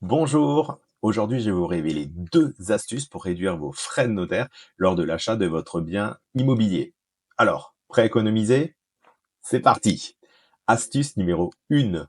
Bonjour, aujourd'hui je vais vous révéler deux astuces pour réduire vos frais de notaire lors de l'achat de votre bien immobilier. Alors, prêt à économiser? C'est parti. Astuce numéro 1.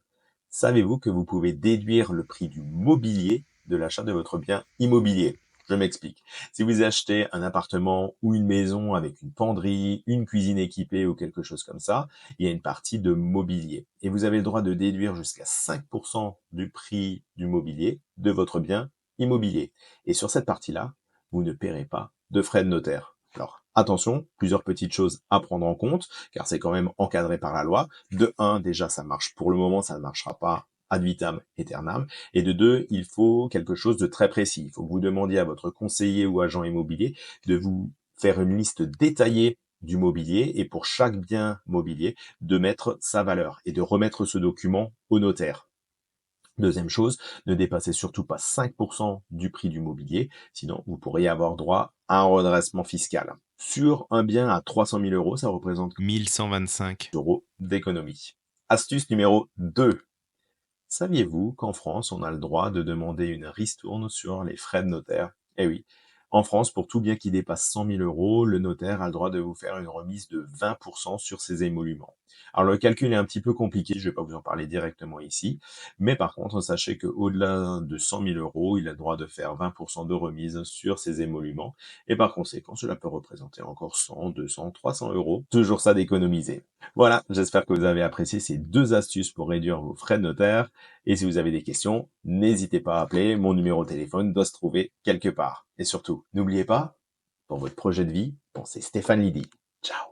Savez-vous que vous pouvez déduire le prix du mobilier de l'achat de votre bien immobilier? Je m'explique. Si vous achetez un appartement ou une maison avec une penderie, une cuisine équipée ou quelque chose comme ça, il y a une partie de mobilier. Et vous avez le droit de déduire jusqu'à 5% du prix du mobilier de votre bien immobilier. Et sur cette partie-là, vous ne paierez pas de frais de notaire. Alors, attention, plusieurs petites choses à prendre en compte, car c'est quand même encadré par la loi. De un, déjà, ça marche pour le moment, ça ne marchera pas ad vitam aeternam. Et de deux, il faut quelque chose de très précis. Il faut que vous demandiez à votre conseiller ou agent immobilier de vous faire une liste détaillée du mobilier et pour chaque bien mobilier, de mettre sa valeur et de remettre ce document au notaire. Deuxième chose, ne dépassez surtout pas 5% du prix du mobilier, sinon vous pourriez avoir droit à un redressement fiscal. Sur un bien à 300 000 euros, ça représente 1125. euros d'économie. Astuce numéro 2. Saviez-vous qu'en France, on a le droit de demander une ristourne sur les frais de notaire? Eh oui. En France, pour tout bien qui dépasse 100 000 euros, le notaire a le droit de vous faire une remise de 20% sur ses émoluments. Alors le calcul est un petit peu compliqué, je ne vais pas vous en parler directement ici, mais par contre, sachez qu'au-delà de 100 000 euros, il a le droit de faire 20% de remise sur ses émoluments, et par conséquent, cela peut représenter encore 100, 200, 300 euros. Toujours ça d'économiser. Voilà, j'espère que vous avez apprécié ces deux astuces pour réduire vos frais de notaire. Et si vous avez des questions, n'hésitez pas à appeler, mon numéro de téléphone doit se trouver quelque part. Et surtout, n'oubliez pas, pour votre projet de vie, pensez Stéphane Lydie. Ciao.